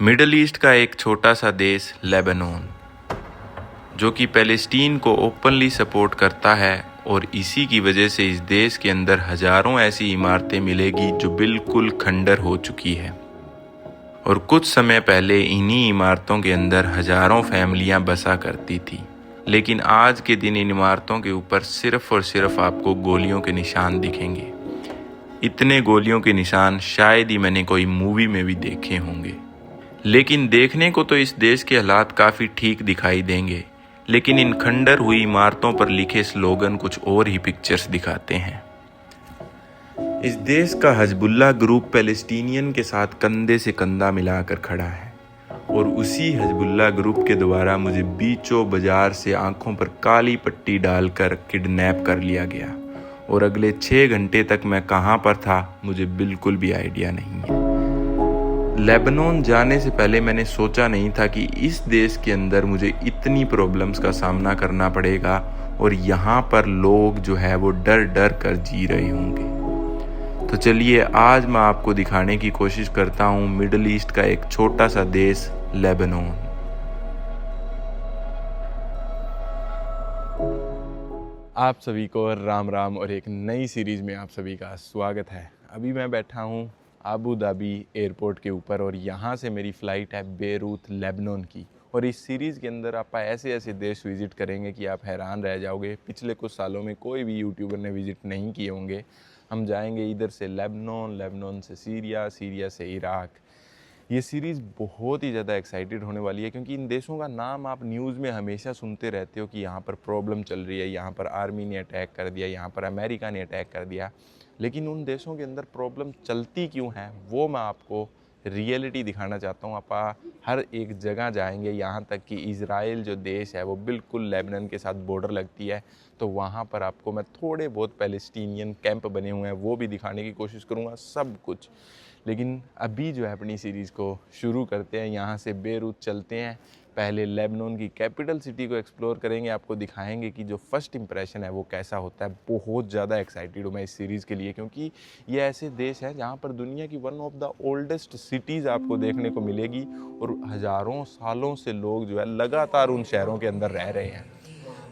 Middle east का एक छोटा सा देश लेबनान, जो कि पैलेस्टीन को ओपनली सपोर्ट करता है, और इसी की वजह से इस देश के अंदर हज़ारों ऐसी इमारतें मिलेगी जो बिल्कुल खंडर हो चुकी है। और कुछ समय पहले इन्हीं इमारतों के अंदर हज़ारों फैमिलियां बसा करती थी, लेकिन आज के दिन इन इमारतों के ऊपर सिर्फ और सिर्फ आपको गोलियों के निशान दिखेंगे। इतने गोलियों के निशान शायद ही मैंने कोई मूवी में भी देखे होंगे। लेकिन देखने को तो इस देश के हालात काफ़ी ठीक दिखाई देंगे, लेकिन इन खंडर हुई इमारतों पर लिखे स्लोगन कुछ और ही पिक्चर्स दिखाते हैं। इस देश का हिजबुल्लाह ग्रुप पैलेस्टीनियन के साथ कंधे से कंधा मिलाकर खड़ा है, और उसी हिजबुल्लाह ग्रुप के द्वारा मुझे बीचों बाजार से आंखों पर काली पट्टी डालकर किडनैप कर लिया गया, और अगले 6 घंटे तक मैं कहाँ पर था मुझे बिल्कुल भी आइडिया नहीं है। लेबनान जाने से पहले मैंने सोचा नहीं था कि इस देश के अंदर मुझे इतनी प्रॉब्लम्स का सामना करना पड़ेगा, और यहाँ पर लोग जो है वो डर डर कर जी रहे होंगे। तो चलिए आज मैं आपको दिखाने की कोशिश करता हूँ मिडल ईस्ट का एक छोटा सा देश लेबनान। आप सभी को राम राम, और एक नई सीरीज़ में आप सभी का स्वागत है। अभी मैं बैठा हूँ अबू धाबी एयरपोर्ट के ऊपर, और यहाँ से मेरी फ़्लाइट है बेरूत लेबनान की। और इस सीरीज़ के अंदर आप ऐसे ऐसे देश विज़िट करेंगे कि आप हैरान रह जाओगे। पिछले कुछ सालों में कोई भी यूट्यूबर ने विज़िट नहीं किए होंगे। हम जाएंगे इधर से लेबनान, लेबनान से सीरिया, सीरिया से इराक। ये सीरीज़ बहुत ही ज़्यादा एक्साइटेड होने वाली है, क्योंकि इन देशों का नाम आप न्यूज़ में हमेशा सुनते रहते हो कि यहाँ पर प्रॉब्लम चल रही है, यहाँ पर आर्मी ने अटैक कर दिया, यहाँ पर अमेरिका ने अटैक कर दिया। लेकिन उन देशों के अंदर प्रॉब्लम चलती क्यों है वो मैं आपको रियलिटी दिखाना चाहता हूँ। आप हर एक जगह जाएंगे, यहाँ तक कि इज़राइल जो देश है वो बिल्कुल लेबनान के साथ बॉर्डर लगती है, तो वहाँ पर आपको मैं थोड़े बहुत पैलेस्टीनियन कैंप बने हुए हैं वो भी दिखाने की कोशिश करूँगा, सब कुछ। लेकिन अभी जो है अपनी सीरीज़ को शुरू करते हैं। यहाँ से बेरूत चलते हैं, पहले लेबनान की कैपिटल सिटी को एक्सप्लोर करेंगे, आपको दिखाएंगे कि जो फर्स्ट इंप्रेशन है वो कैसा होता है। बहुत ज़्यादा एक्साइटेड हूँ मैं इस सीरीज़ के लिए, क्योंकि ये ऐसे देश हैं जहाँ पर दुनिया की one of the oldest cities आपको देखने को मिलेगी, और हज़ारों सालों से लोग जो है लगातार उन शहरों के अंदर रह रहे हैं।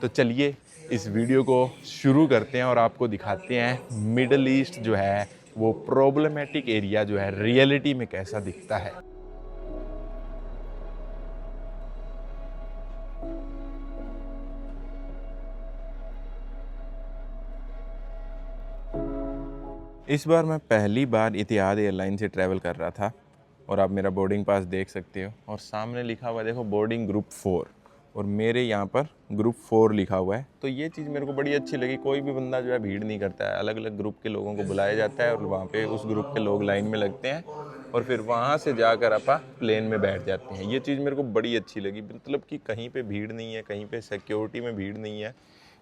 तो चलिए इस वीडियो को शुरू करते हैं और आपको दिखाते हैं मिडल ईस्ट जो है वो प्रॉब्लमेटिक एरिया जो है रियलिटी में कैसा दिखता है। इस बार मैं पहली बार इतिहाद एयरलाइन से ट्रैवल कर रहा था, और आप मेरा बोर्डिंग पास देख सकते हो, और सामने लिखा हुआ है देखो बोर्डिंग ग्रुप 4, और मेरे यहाँ पर ग्रुप 4 लिखा हुआ है। तो ये चीज़ मेरे को बड़ी अच्छी लगी। कोई भी बंदा जो है भीड़ नहीं करता है, अलग अलग ग्रुप के लोगों को बुलाया जाता है, और वहाँ पे उस ग्रुप के लोग लाइन में लगते हैं, और फिर वहाँ से जाकर आप प्लेन में बैठ जाते हैं। ये चीज़ मेरे को बड़ी अच्छी लगी, मतलब कि कहीं पे भीड़ नहीं है, कहीं पे सिक्योरिटी में भीड़ नहीं है।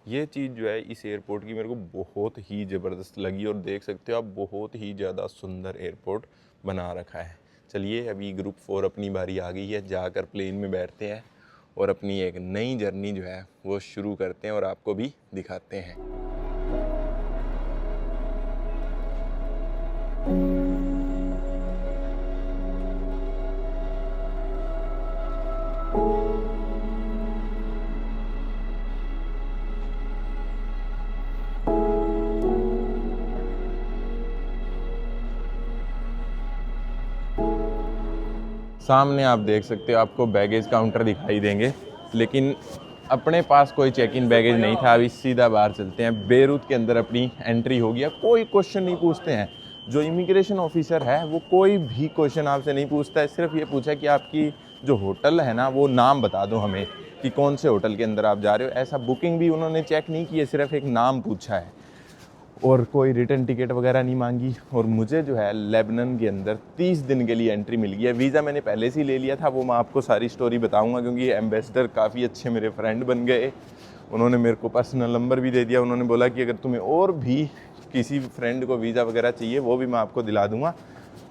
ये चीज़ जो है इस एयरपोर्ट की मेरे को बहुत ही ज़बरदस्त लगी, और देख सकते हो आप बहुत ही ज़्यादा सुंदर एयरपोर्ट बना रखा है। चलिए अभी ग्रुप 4 अपनी बारी आ गई है, जाकर प्लेन में बैठते हैं और अपनी एक नई जर्नी जो है वो शुरू करते हैं, और आपको भी दिखाते हैं। सामने आप देख सकते हो आपको बैगेज काउंटर दिखाई देंगे, लेकिन अपने पास कोई चेक इन बैगेज नहीं था। अभी सीधा बाहर चलते हैं। बेरूत के अंदर अपनी एंट्री हो गया। कोई क्वेश्चन नहीं पूछते हैं, जो इमिग्रेशन ऑफिसर है वो कोई भी क्वेश्चन आपसे नहीं पूछता है। सिर्फ ये पूछा कि आपकी जो होटल है ना वो नाम बता दो हमें, कि कौन से होटल के अंदर आप जा रहे हो। ऐसा बुकिंग भी उन्होंने चेक नहीं की है, सिर्फ एक नाम पूछा है, और कोई रिटर्न टिकट वगैरह नहीं मांगी। और मुझे जो है लेबनान के अंदर 30 दिन के लिए एंट्री मिल गई है। वीज़ा मैंने पहले से ही ले लिया था, वो मैं आपको सारी स्टोरी बताऊंगा, क्योंकि एम्बेसडर काफ़ी अच्छे मेरे फ्रेंड बन गए। उन्होंने मेरे को पर्सनल नंबर भी दे दिया। उन्होंने बोला कि अगर तुम्हें और भी किसी फ्रेंड को वीज़ा वगैरह चाहिए वो भी मैं आपको दिला दूँगा।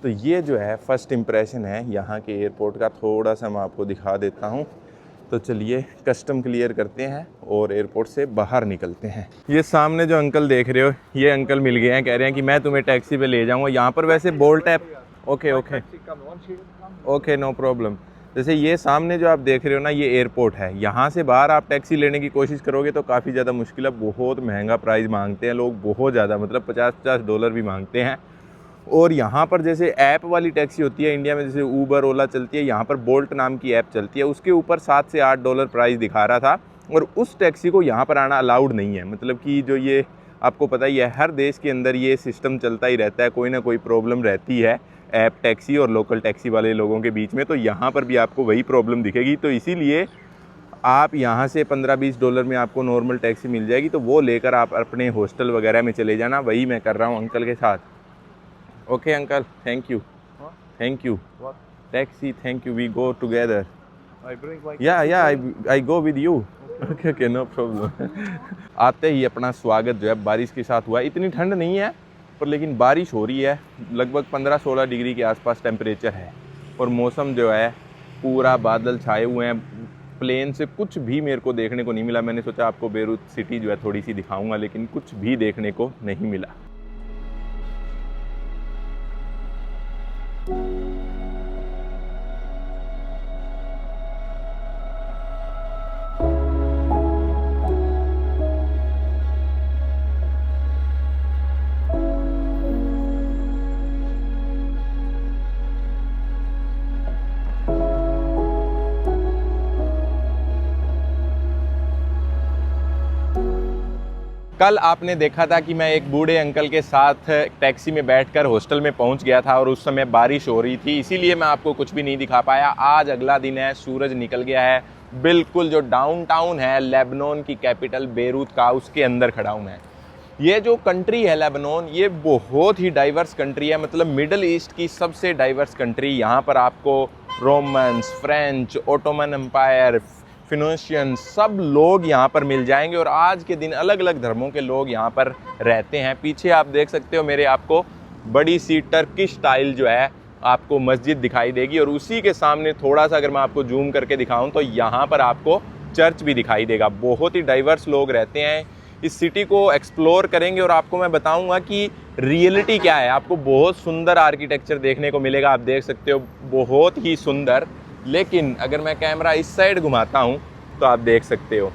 तो ये जो है फर्स्ट इम्प्रेशन है यहाँ के एयरपोर्ट का, थोड़ा सा मैं आपको दिखा देता हूँ। तो चलिए कस्टम क्लियर करते हैं और एयरपोर्ट से बाहर निकलते हैं। ये सामने जो अंकल देख रहे हो, ये अंकल मिल गए हैं, कह रहे हैं कि मैं तुम्हें टैक्सी पे ले जाऊंगा। यहाँ पर वैसे Bolt app okay okay Taxi come once you come. Okay, no problem. जैसे ये सामने जो आप देख रहे हो ना, ये एयरपोर्ट है। यहाँ से बाहर आप टैक्सी लेने की कोशिश करोगे तो काफ़ी ज़्यादा मुश्किल है, बहुत महंगा प्राइस मांगते हैं लोग, बहुत ज़्यादा, मतलब $50 भी मांगते हैं। और यहाँ पर जैसे ऐप वाली टैक्सी होती है इंडिया में, जैसे ऊबर ओला चलती है, यहाँ पर बोल्ट नाम की ऐप चलती है, उसके ऊपर $7 से $8 प्राइस दिखा रहा था। और उस टैक्सी को यहाँ पर आना अलाउड नहीं है, मतलब कि जो ये आपको पता ही है, हर देश के अंदर ये सिस्टम चलता ही रहता है, कोई ना कोई प्रॉब्लम रहती है ऐप टैक्सी और लोकल टैक्सी वाले लोगों के बीच में। तो यहाँ पर भी आपको वही प्रॉब्लम दिखेगी। तो इसीलिए आप यहाँ से $15-20 में आपको नॉर्मल टैक्सी मिल जाएगी, तो वो लेकर आप अपने हॉस्टल वगैरह में चले जाना। वही मैं कर रहा हूँ अंकल के साथ। Okay uncle, thank you, What? Thank you. What? Taxi, thank you, we go together. I bring my. या I go with you. Okay okay, no problem. आते ही अपना स्वागत जो है बारिश के साथ हुआ। इतनी ठंड नहीं है पर लेकिन बारिश हो रही है, लगभग 15-16 डिग्री के आसपास टेम्परेचर है। और मौसम जो है पूरा बादल छाए हुए हैं, प्लेन से कुछ भी मेरे को देखने को नहीं मिला। मैंने सोचा आपको बेरूत सिटी जो है थोड़ी सी दिखाऊंगा, लेकिन कुछ भी देखने को नहीं मिला। कल आपने देखा था कि मैं एक बूढ़े अंकल के साथ टैक्सी में बैठकर हॉस्टल में पहुंच गया था और उस समय बारिश हो रही थी, इसीलिए मैं आपको कुछ भी नहीं दिखा पाया। आज अगला दिन है, सूरज निकल गया है, बिल्कुल जो डाउनटाउन है लेबनान की कैपिटल बेरूत का, उसके अंदर खड़ा हूं मैं। ये जो कंट्री है लेबनान, ये बहुत ही डाइवर्स कंट्री है, मतलब मिडल ईस्ट की सबसे डाइवर्स कंट्री। यहाँ पर आपको रोमन्स, फ्रेंच, ओटोमन एम्पायर, फिनोशियन, सब लोग यहाँ पर मिल जाएंगे। और आज के दिन अलग अलग धर्मों के लोग यहाँ पर रहते हैं। पीछे आप देख सकते हो मेरे, आपको बड़ी सी टर्किश स्टाइल जो है आपको मस्जिद दिखाई देगी। और उसी के सामने थोड़ा सा अगर मैं आपको जूम करके दिखाऊं तो यहाँ पर आपको चर्च भी दिखाई देगा। बहुत ही डाइवर्स लोग रहते हैं। इस सिटी को एक्सप्लोर करेंगे और आपको मैं बताऊंगा कि रियलिटी क्या है। आपको बहुत सुंदर आर्किटेक्चर देखने को मिलेगा, आप देख सकते हो, बहुत ही सुंदर। लेकिन अगर मैं कैमरा इस साइड घुमाता हूं तो आप देख सकते हो,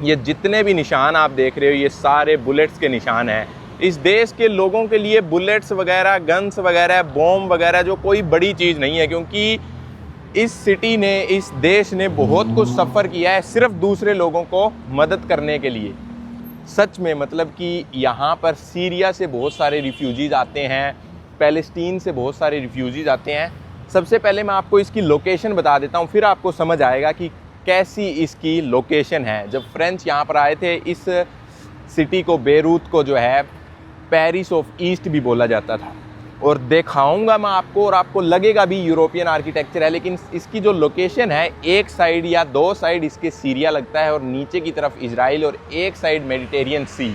ये जितने भी निशान आप देख रहे हो, ये सारे बुलेट्स के निशान हैं। इस देश के लोगों के लिए बुलेट्स वगैरह, गन्स वगैरह, बॉम्ब वगैरह जो कोई बड़ी चीज़ नहीं है, क्योंकि इस सिटी ने, इस देश ने बहुत कुछ सफ़र किया है सिर्फ दूसरे लोगों को मदद करने के लिए। सच में, मतलब कि यहाँ पर सीरिया से बहुत सारे रिफ्यूजीज़ आते हैं, पैलेस्टीन से बहुत सारे रिफ्यूजीज़ आते हैं। सबसे पहले मैं आपको इसकी लोकेशन बता देता हूँ, फिर आपको समझ आएगा कि कैसी इसकी लोकेशन है। जब फ्रेंच यहाँ पर आए थे, इस सिटी को, बेरूत को जो है पेरिस ऑफ ईस्ट भी बोला जाता था। और दिखाऊंगा मैं आपको, और आपको लगेगा भी यूरोपियन आर्किटेक्चर है, लेकिन इसकी जो लोकेशन है, एक साइड या दो साइड इसके सीरिया लगता है और नीचे की तरफ इजराइल, और एक साइड मेडिटेरियन सी।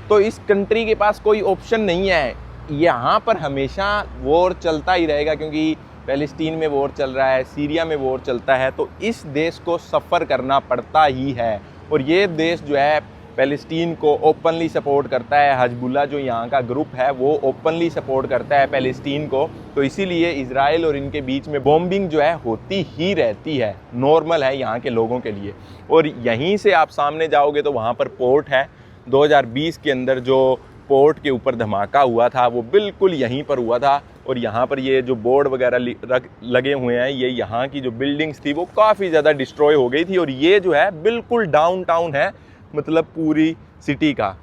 तो इस कंट्री के पास कोई ऑप्शन नहीं है। यहाँ पर हमेशा वॉर चलता ही रहेगा, क्योंकि पैलेस्टीन में वॉर चल रहा है, सीरिया में वॉर चलता है, तो इस देश को सफ़र करना पड़ता ही है। और ये देश जो है पैलेस्टीन को ओपनली सपोर्ट करता है। हजबुल्ला जो यहाँ का ग्रुप है वो ओपनली सपोर्ट करता है पैलेस्टीन को। तो इसीलिए इजराइल और इनके बीच में बॉम्बिंग जो है होती ही रहती है, नॉर्मल है यहाँ के लोगों के लिए। और यहीं से आप सामने जाओगे तो वहाँ पर पोर्ट है। 2020 के अंदर जो पोर्ट के ऊपर धमाका हुआ था वो बिल्कुल यहीं पर हुआ था। और यहाँ पर ये जो बोर्ड वगैरह लगे हुए हैं, ये यहाँ की जो बिल्डिंग्स थी वो काफ़ी ज़्यादा डिस्ट्रॉय हो गई थी। और ये जो है बिल्कुल डाउनटाउन है, मतलब पूरी सिटी का।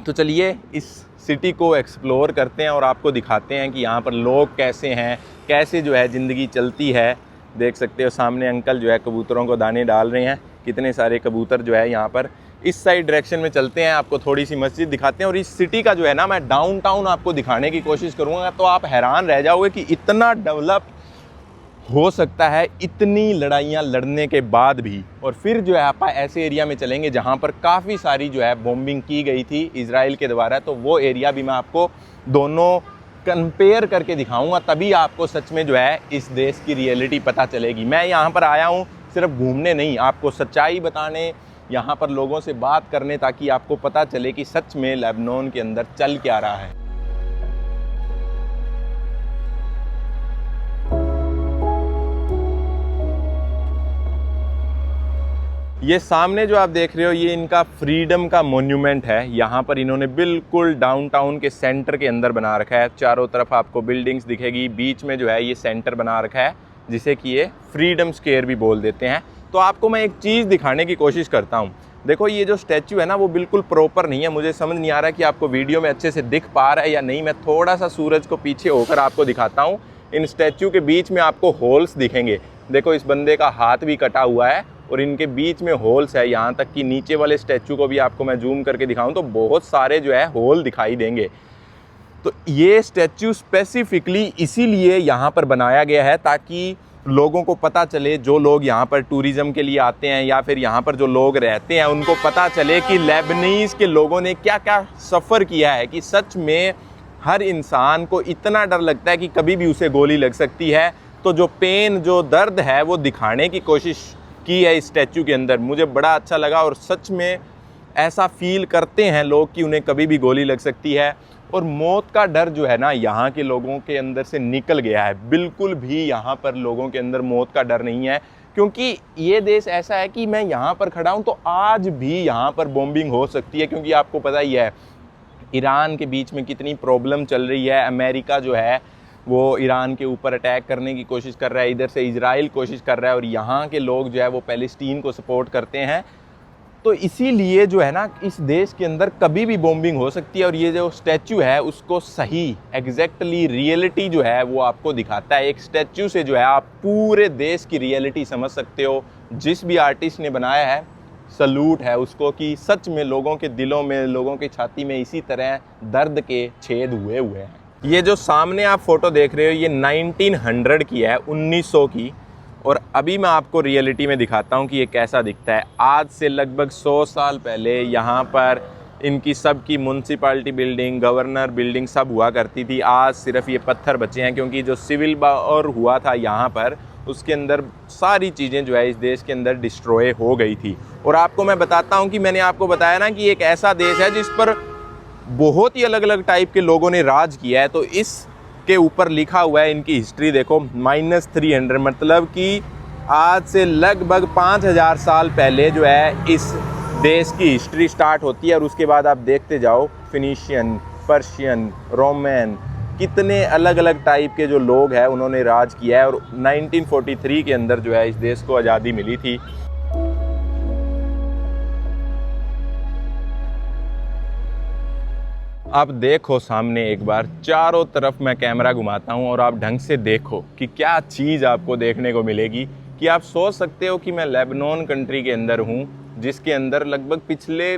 तो चलिए इस सिटी को एक्सप्लोर करते हैं और आपको दिखाते हैं कि यहाँ पर लोग कैसे हैं, कैसे जो है ज़िंदगी चलती है। देख सकते हो सामने अंकल जो है कबूतरों को दाने डाल रहे हैं, कितने सारे कबूतर जो है यहाँ पर। इस साइड डायरेक्शन में चलते हैं, आपको थोड़ी सी मस्जिद दिखाते हैं। और इस सिटी का जो है ना, मैं डाउनटाउन आपको दिखाने की कोशिश करूँगा, तो आप हैरान रह जाओगे कि इतना डेवलप हो सकता है इतनी लड़ाइयाँ लड़ने के बाद भी। और फिर जो है आप ऐसे एरिया में चलेंगे जहाँ पर काफ़ी सारी जो है बॉम्बिंग की गई थी इजराइल के द्वारा, तो वो एरिया भी मैं आपको दोनों कंपेयर करके दिखाऊंगा, तभी आपको सच में जो है इस देश की रियलिटी पता चलेगी। मैं यहाँ पर आया हूँ सिर्फ घूमने नहीं, आपको सच्चाई बताने, यहाँ पर लोगों से बात करने, ताकि आपको पता चले कि सच में लेबनान के अंदर चल क्या रहा है। ये सामने जो आप देख रहे हो ये इनका फ्रीडम का मॉन्यूमेंट है। यहाँ पर इन्होंने बिल्कुल डाउनटाउन के सेंटर के अंदर बना रखा है। चारों तरफ आपको बिल्डिंग्स दिखेगी, बीच में जो है ये सेंटर बना रखा है जिसे कि ये फ्रीडम स्क्वायर भी बोल देते हैं। तो आपको मैं एक चीज़ दिखाने की कोशिश करता हूँ। देखो ये जो स्टैचू है ना वो बिल्कुल प्रॉपर नहीं है। मुझे समझ नहीं आ रहा कि आपको वीडियो में अच्छे से दिख पा रहा है या नहीं। मैं थोड़ा सा सूरज को पीछे होकर आपको दिखाता हूँ। इन स्टैचू के बीच में आपको होल्स दिखेंगे। देखो इस बंदे का हाथ भी कटा हुआ है और इनके बीच में होल्स है। यहाँ तक कि नीचे वाले स्टैचू को भी आपको मैं जूम करके दिखाऊं तो बहुत सारे जो है होल दिखाई देंगे। तो ये स्टैचू स्पेसिफिकली इसीलिए यहाँ पर बनाया गया है ताकि लोगों को पता चले, जो लोग यहाँ पर टूरिज़्म के लिए आते हैं या फिर यहाँ पर जो लोग रहते हैं उनको पता चले कि लेबनीज़ के लोगों ने क्या क्या सफ़र किया है, कि सच में हर इंसान को इतना डर लगता है कि कभी भी उसे गोली लग सकती है। तो जो पेन, जो दर्द है वो दिखाने की कोशिश की है इस स्टैचू के अंदर। मुझे बड़ा अच्छा लगा और सच में ऐसा फील करते हैं लोग कि उन्हें कभी भी गोली लग सकती है। और मौत का डर जो है ना यहाँ के लोगों के अंदर से निकल गया है। बिल्कुल भी यहाँ पर लोगों के अंदर मौत का डर नहीं है, क्योंकि ये देश ऐसा है कि मैं यहाँ पर खड़ा हूँ तो आज भी यहाँ पर बॉम्बिंग हो सकती है। क्योंकि आपको पता ही है ईरान के बीच में कितनी प्रॉब्लम चल रही है। अमेरिका जो है वो ईरान के ऊपर अटैक करने की कोशिश कर रहा है, इधर से इजराइल कोशिश कर रहा है और यहाँ के लोग जो है वो पैलेस्टीन को सपोर्ट करते हैं। तो इसीलिए जो है ना इस देश के अंदर कभी भी बॉम्बिंग हो सकती है। और ये जो स्टैचू है उसको सही एग्जैक्टली रियलिटी जो है वो आपको दिखाता है। एक स्टैचू से जो है आप पूरे देश की रियलिटी समझ सकते हो। जिस भी आर्टिस्ट ने बनाया है सलूट है उसको, कि सच में लोगों के दिलों में, लोगों की छाती में इसी तरह दर्द के छेद हुए हैं। ये जो सामने आप फोटो देख रहे हो ये 1900 की है, 1900 की। और अभी मैं आपको रियलिटी में दिखाता हूँ कि ये कैसा दिखता है। आज से लगभग 100 साल पहले यहाँ पर इनकी सबकी म्यूनसिपालिटी बिल्डिंग, गवर्नर बिल्डिंग सब हुआ करती थी। आज सिर्फ ये पत्थर बचे हैं क्योंकि जो सिविल वॉर हुआ था यहाँ पर उसके अंदर सारी चीज़ें जो है इस देश के अंदर डिस्ट्रॉय हो गई थी। और आपको मैं बताता हूँ कि मैंने आपको बताया ना कि एक ऐसा देश है जिस पर बहुत ही अलग अलग टाइप के लोगों ने राज किया है। तो इसके ऊपर लिखा हुआ है इनकी हिस्ट्री देखो, -300, मतलब कि आज से लगभग 5000 साल पहले जो है इस देश की हिस्ट्री स्टार्ट होती है। और उसके बाद आप देखते जाओ फिनिशियन, पर्शियन, रोमन, कितने अलग अलग टाइप के जो लोग हैं उन्होंने राज किया है। और 1943 के अंदर जो है इस देश को आज़ादी मिली थी। आप देखो सामने एक बार, चारों तरफ मैं कैमरा घुमाता हूं और आप ढंग से देखो कि क्या चीज़ आपको देखने को मिलेगी। कि आप सोच सकते हो कि मैं लेबनान कंट्री के अंदर हूं जिसके अंदर लगभग पिछले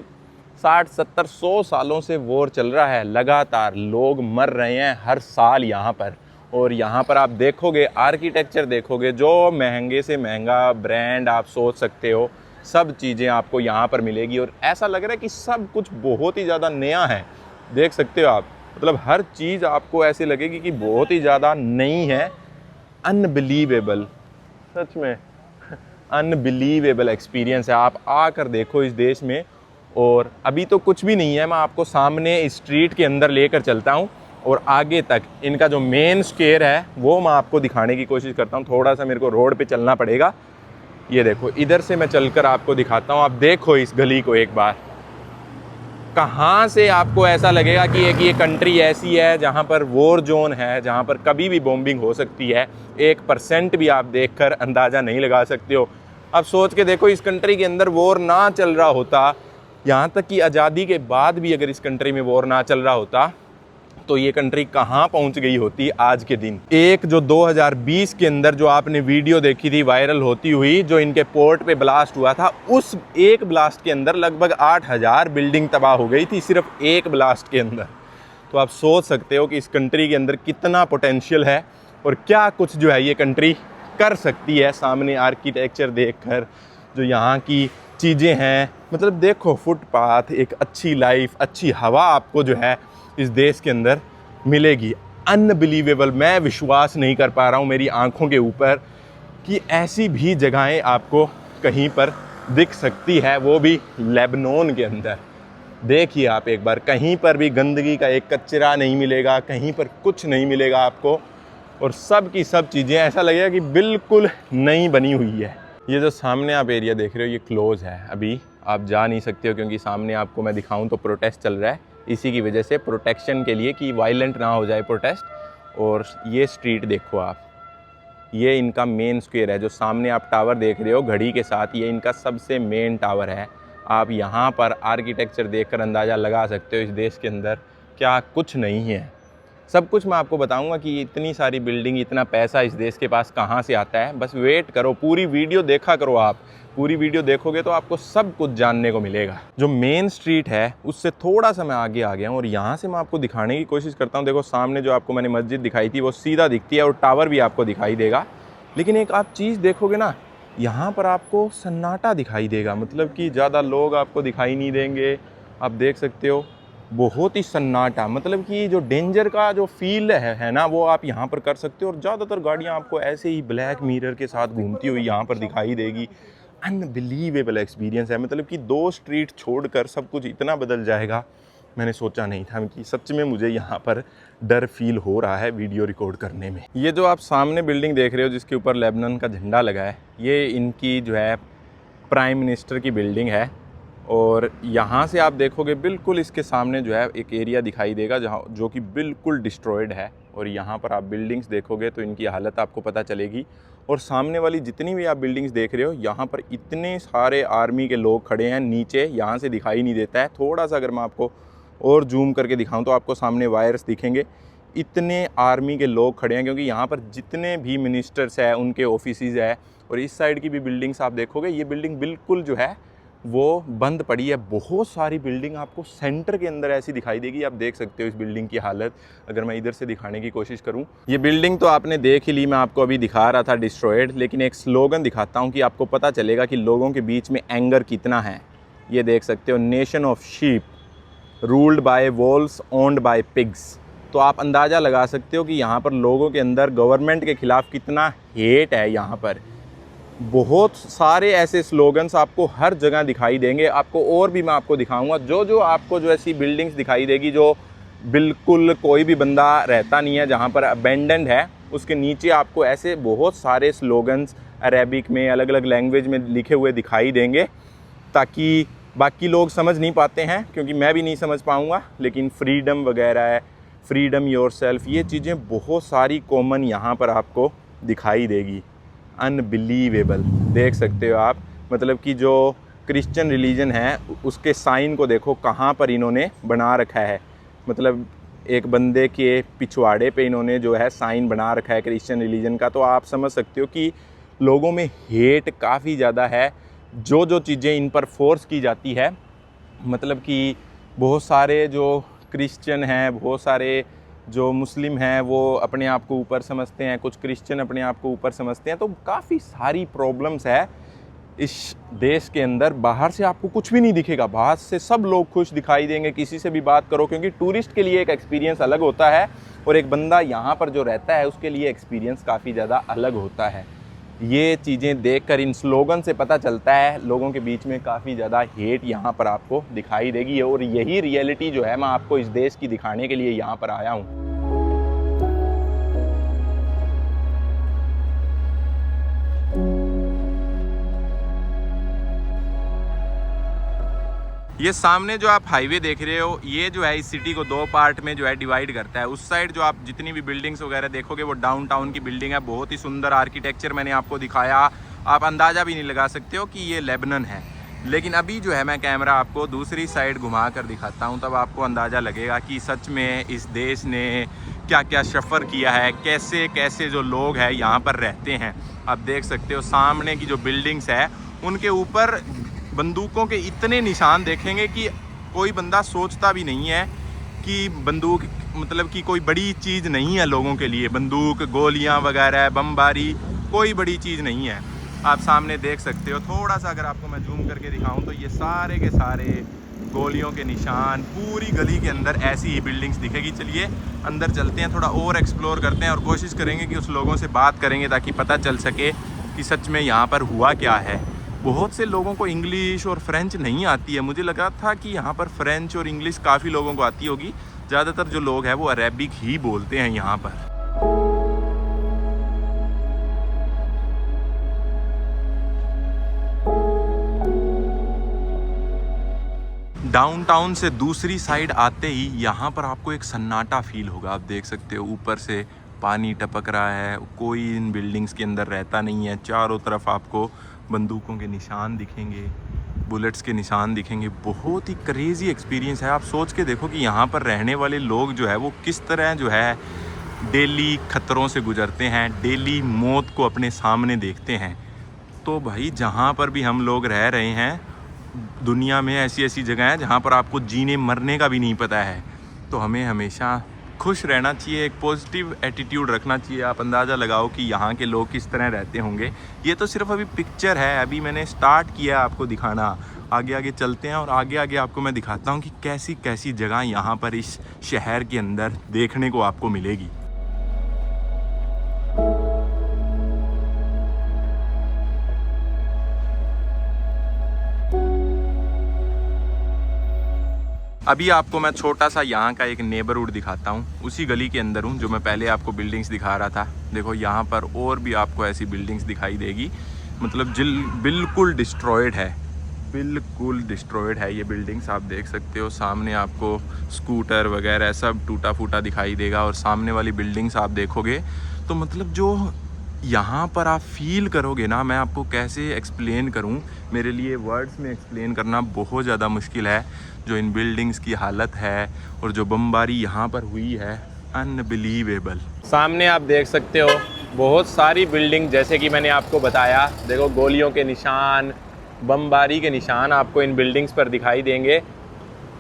60, 70, 100 सालों से वॉर चल रहा है। लगातार लोग मर रहे हैं हर साल यहाँ पर। और यहाँ पर आप देखोगे आर्किटेक्चर देखोगे, जो महंगे से महंगा ब्रांड आप सोच सकते हो सब चीज़ें आपको यहाँ पर मिलेगी। और ऐसा लग रहा है कि सब कुछ बहुत ही ज़्यादा नया है। देख सकते हो आप, मतलब हर चीज़ आपको ऐसे लगेगी कि बहुत ही ज़्यादा नई है। अनबिलीवेबल, सच में अनबिलीवेबल एक्सपीरियंस है। आप आकर देखो इस देश में। और अभी तो कुछ भी नहीं है, मैं आपको सामने स्ट्रीट के अंदर लेकर चलता हूँ और आगे तक इनका जो मेन स्क्वायर है वो मैं आपको दिखाने की कोशिश करता हूँ। थोड़ा सा मेरे को रोड पे चलना पड़ेगा। ये देखो इधर से मैं चलकर आपको दिखाता हूँ। आप देखो इस गली को एक बार, कहाँ से आपको ऐसा लगेगा कि ये कंट्री ऐसी है जहाँ पर वॉर जोन है, जहाँ पर कभी भी बॉम्बिंग हो सकती है। 1% भी आप देखकर अंदाज़ा नहीं लगा सकते हो। अब सोच के देखो इस कंट्री के अंदर वॉर ना चल रहा होता, यहाँ तक कि आज़ादी के बाद भी अगर इस कंट्री में वॉर ना चल रहा होता तो ये कंट्री कहाँ पहुँच गई होती आज के दिन। एक जो 2020 के अंदर जो आपने वीडियो देखी थी वायरल होती हुई, जो इनके पोर्ट पे ब्लास्ट हुआ था, उस एक ब्लास्ट के अंदर लगभग 8000 बिल्डिंग तबाह हो गई थी, सिर्फ एक ब्लास्ट के अंदर। तो आप सोच सकते हो कि इस कंट्री के अंदर कितना पोटेंशियल है और क्या कुछ जो है ये कंट्री कर सकती है। सामने आर्किटेक्चर देखकर जो यहाँ की चीज़ें हैं, मतलब देखो फुटपाथ, एक अच्छी लाइफ, अच्छी हवा आपको जो है इस देश के अंदर मिलेगी। अनबिलीवेबल, मैं विश्वास नहीं कर पा रहा हूँ मेरी आंखों के ऊपर कि ऐसी भी जगहें आपको कहीं पर दिख सकती है, वो भी लेबनान के अंदर। देखिए आप एक बार, कहीं पर भी गंदगी का एक कचरा नहीं मिलेगा, कहीं पर कुछ नहीं मिलेगा आपको। और सब की सब चीज़ें ऐसा लगेगा कि बिल्कुल नई बनी हुई है। ये जो सामने आप एरिया देख रहे हो ये क्लोज़ है, अभी आप जा नहीं सकते हो क्योंकि सामने आपको मैं दिखाऊं तो प्रोटेस्ट चल रहा है, इसी की वजह से प्रोटेक्शन के लिए कि वायलेंट ना हो जाए प्रोटेस्ट। और ये स्ट्रीट देखो आप, ये इनका मेन स्क्वायर है, जो सामने आप टावर देख रहे हो घड़ी के साथ, ये इनका सबसे मेन टावर है। आप यहाँ पर आर्किटेक्चर देखकर अंदाज़ा लगा सकते हो इस देश के अंदर क्या कुछ नहीं है। सब कुछ मैं आपको बताऊंगा कि इतनी सारी बिल्डिंग, इतना पैसा इस देश के पास कहाँ से आता है। बस वेट करो, पूरी वीडियो देखा करो। आप पूरी वीडियो देखोगे तो आपको सब कुछ जानने को मिलेगा। जो मेन स्ट्रीट है उससे थोड़ा सा मैं आगे आ गया हूँ और यहाँ से मैं आपको दिखाने की कोशिश करता हूँ। देखो सामने जो आपको मैंने मस्जिद दिखाई थी वो सीधा दिखती है और टावर भी आपको दिखाई देगा। लेकिन एक आप चीज़ देखोगे ना, यहाँ पर आपको सन्नाटा दिखाई देगा, मतलब कि ज़्यादा लोग आपको दिखाई नहीं देंगे। आप देख सकते हो बहुत ही सन्नाटा, मतलब कि जो डेंजर का जो फील है ना, वो आप यहाँ पर कर सकते हो। और ज़्यादातर गाड़ियाँ आपको ऐसे ही ब्लैक मिरर के साथ घूमती हुई यहाँ पर दिखाई देगी। अनबिलीवेबल एक्सपीरियंस है, मतलब कि 2 स्ट्रीट छोड़कर सब कुछ इतना बदल जाएगा, मैंने सोचा नहीं था कि सच में मुझे यहाँ पर डर फील हो रहा है वीडियो रिकॉर्ड करने में। ये जो आप सामने बिल्डिंग देख रहे हो जिसके ऊपर लेबनान का झंडा लगा है, ये इनकी जो है प्राइम मिनिस्टर की बिल्डिंग है। और यहाँ से आप देखोगे बिल्कुल इसके सामने जो है एक एरिया दिखाई देगा जहाँ जो कि बिल्कुल डिस्ट्रॉयड है। और यहाँ पर आप बिल्डिंग्स देखोगे तो इनकी हालत आपको पता चलेगी। और सामने वाली जितनी भी आप बिल्डिंग्स देख रहे हो, यहाँ पर इतने सारे आर्मी के लोग खड़े हैं नीचे, यहाँ से दिखाई नहीं देता है। थोड़ा सा अगर मैं आपको और जूम करके दिखाऊं तो आपको सामने वायर्स दिखेंगे। इतने आर्मी के लोग खड़े हैं क्योंकि यहाँ पर जितने भी मिनिस्टर्स हैं उनके ऑफिसेज है। और इस साइड की भी बिल्डिंग्स आप देखोगे, ये बिल्डिंग बिल्कुल जो है वो बंद पड़ी है। बहुत सारी बिल्डिंग आपको सेंटर के अंदर ऐसी दिखाई देगी। आप देख सकते हो इस बिल्डिंग की हालत। अगर मैं इधर से दिखाने की कोशिश करूं, ये बिल्डिंग तो आपने देख ही ली, मैं आपको अभी दिखा रहा था डिस्ट्रॉयड। लेकिन एक स्लोगन दिखाता हूं कि आपको पता चलेगा कि लोगों के बीच में एंगर कितना है। ये देख सकते हो, nation of sheep ruled by walls owned by pigs. तो आप अंदाज़ा लगा सकते हो कि यहाँ पर लोगों के अंदर गवर्नमेंट के ख़िलाफ़ कितना हेट है। यहाँ पर बहुत सारे ऐसे स्लोगन्स आपको हर जगह दिखाई देंगे। आपको और भी मैं आपको दिखाऊंगा। जो आपको जो ऐसी बिल्डिंग्स दिखाई देगी जो बिल्कुल कोई भी बंदा रहता नहीं है, जहाँ पर अबेंडेंड है, उसके नीचे आपको ऐसे बहुत सारे स्लोगन्स अरेबिक में, अलग अलग लैंग्वेज में लिखे हुए दिखाई देंगे, ताकि बाकी लोग समझ नहीं पाते हैं, क्योंकि मैं भी नहीं समझ पाऊँगा। लेकिन फ्रीडम वगैरह है, फ्रीडम योरसेल्फ, ये चीज़ें बहुत सारी कॉमन यहाँ पर आपको दिखाई देगी। अनबिलीवेबल, देख सकते हो आप। मतलब कि जो क्रिश्चियन रिलीजन है उसके साइन को देखो कहाँ पर इन्होंने बना रखा है। मतलब एक बंदे के पिछवाड़े पे इन्होंने जो है साइन बना रखा है क्रिश्चियन रिलीजन का। तो आप समझ सकते हो कि लोगों में हेट काफ़ी ज़्यादा है। जो चीज़ें इन पर फोर्स की जाती है, मतलब कि बहुत सारे जो क्रिश्चियन हैं, बहुत सारे जो मुस्लिम हैं वो अपने आप को ऊपर समझते हैं, कुछ क्रिश्चियन अपने आप को ऊपर समझते हैं। तो काफ़ी सारी प्रॉब्लम्स है इस देश के अंदर। बाहर से आपको कुछ भी नहीं दिखेगा, बाहर से सब लोग खुश दिखाई देंगे, किसी से भी बात करो, क्योंकि टूरिस्ट के लिए एक एक्सपीरियंस अलग होता है और एक बंदा यहाँ पर जो रहता है उसके लिए एक्सपीरियंस काफ़ी ज़्यादा अलग होता है। ये चीज़ें देखकर, इन स्लोगन से पता चलता है लोगों के बीच में काफ़ी ज़्यादा हेट यहाँ पर आपको दिखाई देगी। और यही रियलिटी जो है मैं आपको इस देश की दिखाने के लिए यहाँ पर आया हूँ। ये सामने जो आप हाईवे देख रहे हो, ये जो है इस सिटी को 2 पार्ट में जो है डिवाइड करता है। उस साइड जो आप जितनी भी बिल्डिंग्स वगैरह देखोगे वो डाउनटाउन की बिल्डिंग है। बहुत ही सुंदर आर्किटेक्चर मैंने आपको दिखाया, आप अंदाज़ा भी नहीं लगा सकते हो कि ये लेबनान है। लेकिन अभी जो है मैं कैमरा आपको दूसरी साइड घुमा कर दिखाता हूँ, तब आपको अंदाज़ा लगेगा कि सच में इस देश ने क्या क्या सफ़र किया है, कैसे कैसे जो लोग हैं यहाँ पर रहते हैं। आप देख सकते हो सामने की जो बिल्डिंग्स है उनके ऊपर बंदूकों के इतने निशान देखेंगे कि कोई बंदा सोचता भी नहीं है कि बंदूक मतलब कि कोई बड़ी चीज़ नहीं है लोगों के लिए। बंदूक, गोलियां वगैरह, बमबारी कोई बड़ी चीज़ नहीं है। आप सामने देख सकते हो। थोड़ा सा अगर आपको मैं जूम करके दिखाऊं तो ये सारे के सारे गोलियों के निशान, पूरी गली के अंदर ऐसी ही बिल्डिंग्स दिखेगी। चलिए अंदर चलते हैं, थोड़ा और एक्सप्लोर करते हैं और कोशिश करेंगे कि उस लोगों से बात करेंगे ताकि पता चल सके कि सच में यहाँ पर हुआ क्या है। बहुत से लोगों को इंग्लिश और फ्रेंच नहीं आती है। मुझे लगा था कि यहाँ पर फ्रेंच और इंग्लिश काफ़ी लोगों को आती होगी। ज़्यादातर जो लोग हैं वो अरेबिक ही बोलते हैं यहाँ पर। डाउनटाउन से दूसरी साइड आते ही यहाँ पर आपको एक सन्नाटा फील होगा। आप देख सकते हो ऊपर से पानी टपक रहा है, कोई इन बिल्डिंग्स के अंदर रहता नहीं है। चारों तरफ आपको बंदूकों के निशान दिखेंगे, बुलेट्स के निशान दिखेंगे। बहुत ही क्रेज़ी एक्सपीरियंस है। आप सोच के देखो कि यहाँ पर रहने वाले लोग जो है वो किस तरह जो है डेली खतरों से गुजरते हैं, डेली मौत को अपने सामने देखते हैं। तो भाई जहाँ पर भी हम लोग रह रहे हैं दुनिया में ऐसी ऐसी जगह हैं जहाँ पर आपको जीने मरने का भी नहीं पता है। तो हमें हमेशा खुश रहना चाहिए, एक पॉजिटिव एटीट्यूड रखना चाहिए। आप अंदाज़ा लगाओ कि यहाँ के लोग किस तरह रहते होंगे। ये तो सिर्फ अभी पिक्चर है, अभी मैंने स्टार्ट किया आपको दिखाना। आगे आगे चलते हैं और आगे आगे आपको मैं दिखाता हूँ कि कैसी कैसी जगह यहाँ पर इस शहर के अंदर देखने को आपको मिलेगी। अभी आपको मैं छोटा सा यहाँ का एक नेबरहुड दिखाता हूँ। उसी गली के अंदर हूँ जो मैं पहले आपको बिल्डिंग्स दिखा रहा था। देखो यहाँ पर और भी आपको ऐसी बिल्डिंग्स दिखाई देगी। मतलब बिल्कुल डिस्ट्रॉयड है, बिल्कुल डिस्ट्रॉयड है ये बिल्डिंग्स। आप देख सकते हो सामने आपको स्कूटर वगैरह सब टूटा फूटा दिखाई देगा। और सामने वाली बिल्डिंग्स आप देखोगे तो मतलब जो यहाँ पर आप फील करोगे ना, मैं आपको कैसे एक्सप्लेन करूँ, मेरे लिए वर्ड्स में एक्सप्लेन करना बहुत ज़्यादा मुश्किल है। जो इन बिल्डिंग्स की हालत है और जो बमबारी यहाँ पर हुई है, अनबिलीवेबल। सामने आप देख सकते हो बहुत सारी बिल्डिंग, जैसे कि मैंने आपको बताया। देखो गोलियों के निशान, बमबारी के निशान आपको इन बिल्डिंग्स पर दिखाई देंगे।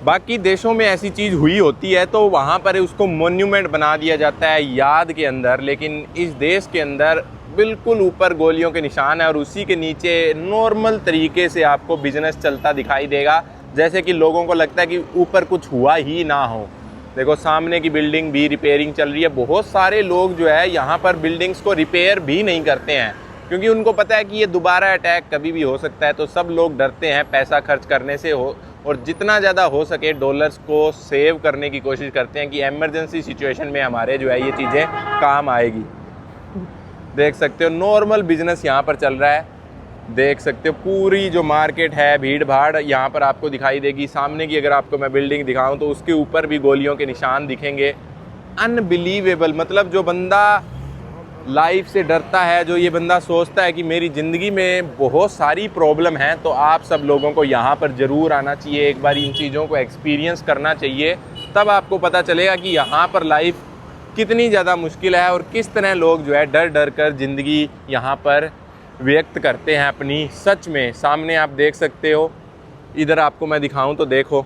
बाकी देशों में ऐसी चीज़ हुई होती है तो वहाँ पर उसको मोन्यूमेंट बना दिया जाता है याद के अंदर, लेकिन इस देश के अंदर बिल्कुल ऊपर गोलियों के निशान है और उसी के नीचे नॉर्मल तरीके से आपको बिजनेस चलता दिखाई देगा, जैसे कि लोगों को लगता है कि ऊपर कुछ हुआ ही ना हो। देखो सामने की बिल्डिंग भी रिपेयरिंग चल रही है। बहुत सारे लोग जो है यहाँ पर बिल्डिंग्स को रिपेयर भी नहीं करते हैं क्योंकि उनको पता है कि ये दोबारा अटैक कभी भी हो सकता है। तो सब लोग डरते हैं पैसा खर्च करने से और जितना ज़्यादा हो सके डॉलर्स को सेव करने की कोशिश करते हैं कि इमरजेंसी सिचुएशन में हमारे जो है ये चीज़ें काम आएगी। देख सकते हो नॉर्मल बिजनेस यहाँ पर चल रहा है। देख सकते हो पूरी जो मार्केट है, भीड़ भाड़ यहाँ पर आपको दिखाई देगी। सामने की अगर आपको मैं बिल्डिंग दिखाऊं तो उसके ऊपर भी गोलियों के निशान दिखेंगे। अनबिलीवेबल। मतलब जो बंदा लाइफ से डरता है, जो ये बंदा सोचता है कि मेरी ज़िंदगी में बहुत सारी प्रॉब्लम है, तो आप सब लोगों को यहाँ पर ज़रूर आना चाहिए। एक बार इन चीज़ों को एक्सपीरियंस करना चाहिए, तब आपको पता चलेगा कि यहाँ पर लाइफ कितनी ज़्यादा मुश्किल है और किस तरह लोग जो है डर डर कर ज़िंदगी यहाँ पर व्यक्त करते हैं अपनी। सच में सामने आप देख सकते हो, इधर आपको मैं दिखाऊं तो देखो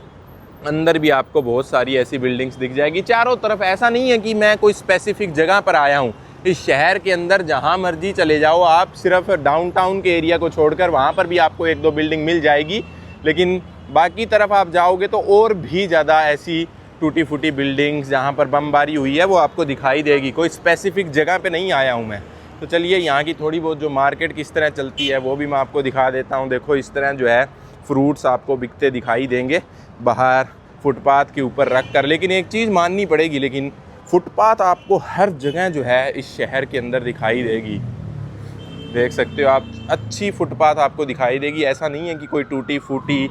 अंदर भी आपको बहुत सारी ऐसी बिल्डिंग्स दिख जाएगी चारों तरफ। ऐसा नहीं है कि मैं कोई स्पेसिफिक जगह पर आया हूं। इस शहर के अंदर जहां मर्जी चले जाओ आप, सिर्फ डाउनटाउन के एरिया को छोड़कर वहां पर भी आपको एक दो बिल्डिंग मिल जाएगी, लेकिन बाकी तरफ आप जाओगे तो और भी ज़्यादा ऐसी टूटी फूटी बिल्डिंग्स जहाँ पर बमबारी हुई है वो आपको दिखाई देगी। कोई स्पेसिफिक जगह पे नहीं आया हूँ मैं। तो चलिए यहाँ की थोड़ी बहुत जो मार्केट किस तरह चलती है वो भी मैं आपको दिखा देता हूँ। देखो इस तरह जो है फ्रूट्स आपको बिकते दिखाई देंगे बाहर फुटपाथ के ऊपर रख कर। लेकिन एक चीज़ माननी पड़ेगी, लेकिन फुटपाथ आपको हर जगह जो है इस शहर के अंदर दिखाई देगी। देख सकते हो आप, अच्छी फुटपाथ आपको दिखाई देगी। ऐसा नहीं है कि कोई टूटी फूटी।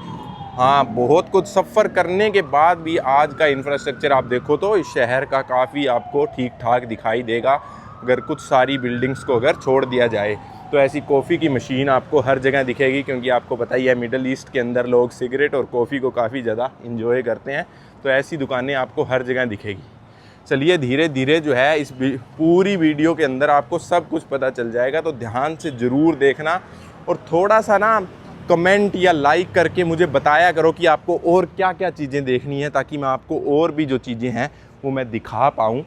हाँ, बहुत कुछ सफ़र करने के बाद भी आज का इंफ्रास्ट्रक्चर आप देखो तो इस शहर का काफ़ी आपको ठीक ठाक दिखाई देगा, अगर कुछ सारी बिल्डिंग्स को अगर छोड़ दिया जाए। तो ऐसी कॉफ़ी की मशीन आपको हर जगह दिखेगी, क्योंकि आपको पता ही है मिडल ईस्ट के अंदर लोग सिगरेट और कॉफ़ी को काफ़ी ज़्यादा इंजॉय करते हैं। तो ऐसी दुकानें आपको हर जगह दिखेगी। चलिए धीरे धीरे जो है इस पूरी वीडियो के अंदर आपको सब कुछ पता चल जाएगा, तो ध्यान से ज़रूर देखना और थोड़ा सा ना कमेंट या लाइक करके मुझे बताया करो कि आपको और क्या क्या चीज़ें देखनी है, ताकि मैं आपको और भी जो चीज़ें हैं वो मैं दिखा पाऊँ।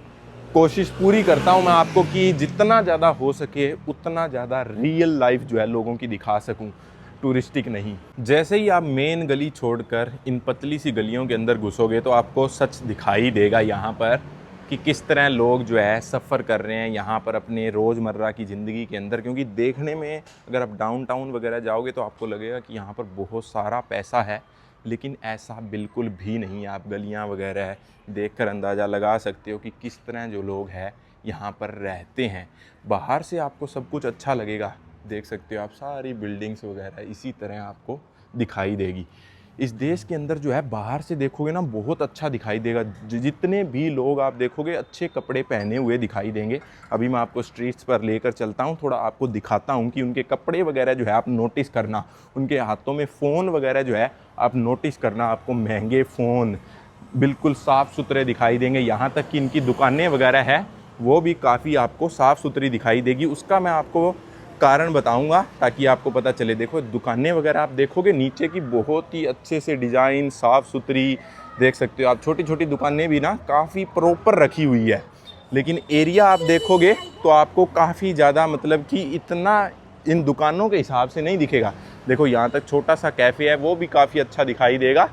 कोशिश पूरी करता हूँ मैं आपको कि जितना ज़्यादा हो सके उतना ज़्यादा रियल लाइफ जो है लोगों की दिखा सकूँ, टूरिस्टिक नहीं। जैसे ही आप मेन गली छोड़कर इन पतली सी गलियों के अंदर घुसोगे तो आपको सच दिखाई देगा यहाँ पर कि किस तरह लोग जो है सफ़र कर रहे हैं यहाँ पर अपने रोज़मर्रा की ज़िंदगी के अंदर। क्योंकि देखने में अगर आप डाउनटाउन वगैरह जाओगे तो आपको लगेगा कि यहाँ पर बहुत सारा पैसा है, लेकिन ऐसा बिल्कुल भी नहीं है। आप गलियाँ वगैरह देखकर अंदाज़ा लगा सकते हो कि किस तरह जो लोग हैं यहाँ पर रहते हैं। बाहर से आपको सब कुछ अच्छा लगेगा, देख सकते हो आप सारी बिल्डिंग्स वगैरह इसी तरह आपको दिखाई देगी। इस देश के अंदर जो है बाहर से देखोगे ना बहुत अच्छा दिखाई देगा। जितने भी लोग आप देखोगे अच्छे कपड़े पहने हुए दिखाई देंगे। अभी मैं आपको स्ट्रीट्स पर लेकर चलता हूँ, थोड़ा आपको दिखाता हूँ कि उनके कपड़े वगैरह जो है आप नोटिस करना, उनके हाथों में फ़ोन वगैरह जो है आप नोटिस करना। आपको महंगे फ़ोन बिल्कुल साफ़ सुथरे दिखाई देंगे। यहाँ तक कि इनकी दुकानें वगैरह है वो भी काफ़ी आपको साफ़ सुथरी दिखाई देगी। उसका मैं आपको कारण बताऊंगा ताकि आपको पता चले। देखो दुकानें वगैरह आप देखोगे नीचे की बहुत ही अच्छे से डिज़ाइन साफ़ सुथरी देख सकते हो आप। छोटी छोटी दुकानें भी ना काफ़ी प्रॉपर रखी हुई है, लेकिन एरिया आप देखोगे तो आपको काफ़ी ज़्यादा मतलब कि इतना इन दुकानों के हिसाब से नहीं दिखेगा। देखो यहाँ तक छोटा सा कैफ़े है वो भी काफ़ी अच्छा दिखाई देगा,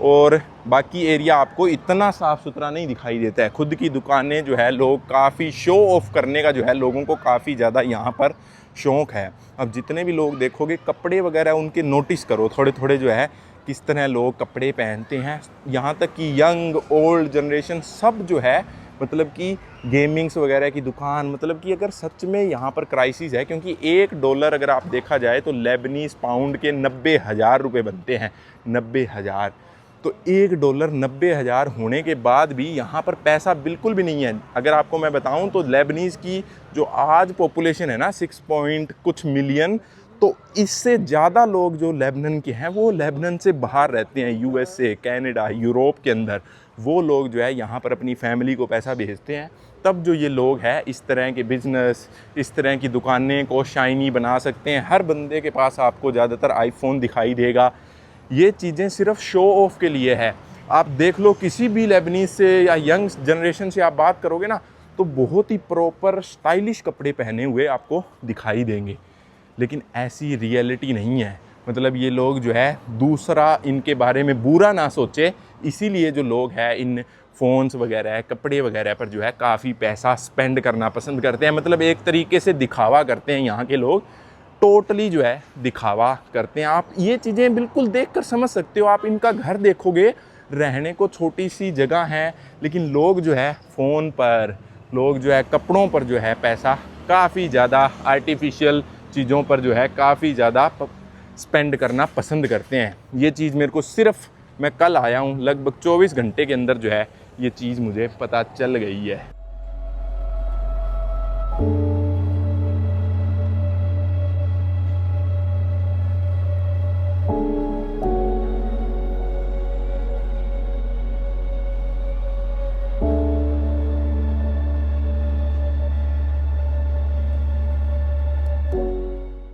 और बाकी एरिया आपको इतना साफ़ सुथरा नहीं दिखाई देता है। खुद की दुकानें जो है लोग काफ़ी शो ऑफ करने का जो है लोगों को काफ़ी ज़्यादा यहाँ पर शौक़ है। अब जितने भी लोग देखोगे कपड़े वगैरह उनके नोटिस करो थोड़े थोड़े जो है किस तरह लोग कपड़े पहनते हैं। यहाँ तक कि यंग ओल्ड जनरेशन सब जो है मतलब कि गेमिंग्स वगैरह की दुकान, मतलब कि अगर सच में यहाँ पर क्राइसिस है, क्योंकि $1 अगर आप देखा जाए तो लेबनीज़ पाउंड के 90,000 रुपये बनते हैं। 90,000 तो $1 90,000 होने के बाद भी यहाँ पर पैसा बिल्कुल भी नहीं है। अगर आपको मैं बताऊँ तो लेबनीज़ की जो आज पॉपुलेशन है ना 6 पॉइंट कुछ मिलियन, तो इससे ज़्यादा लोग जो लेबनान के हैं वो लेबनान से बाहर रहते हैं। USA, कनाडा, यूरोप के अंदर वो लोग जो है यहाँ पर अपनी फैमिली को पैसा भेजते हैं। तब जो ये लोग हैं इस तरह के बिज़नेस, इस तरह की दुकानें को शाइनी बना सकते हैं। हर बंदे के पास आपको ज़्यादातर आईफोन दिखाई देगा। ये चीज़ें सिर्फ शो ऑफ के लिए है। आप देख लो किसी भी लेबनीज़ से या यंग जनरेशन से आप बात करोगे ना तो बहुत ही प्रॉपर स्टाइलिश कपड़े पहने हुए आपको दिखाई देंगे, लेकिन ऐसी रियलिटी नहीं है। मतलब ये लोग जो है दूसरा इनके बारे में बुरा ना सोचे, इसीलिए जो लोग हैं इन फ़ोन्स वगैरह कपड़े वगैरह पर जो है काफ़ी पैसा स्पेंड करना पसंद करते हैं। मतलब एक तरीके से दिखावा करते हैं यहाँ के लोग, टोटली जो है दिखावा करते हैं। आप ये चीज़ें बिल्कुल देखकर समझ सकते हो। आप इनका घर देखोगे, रहने को छोटी सी जगह है, लेकिन लोग जो है फ़ोन पर, लोग जो है कपड़ों पर जो है पैसा काफ़ी ज़्यादा आर्टिफिशियल चीज़ों पर जो है काफ़ी ज़्यादा स्पेंड करना पसंद करते हैं। ये चीज़ मेरे को सिर्फ, मैं कल आया हूँ, लगभग 24 घंटे के अंदर जो है ये चीज़ मुझे पता चल गई है।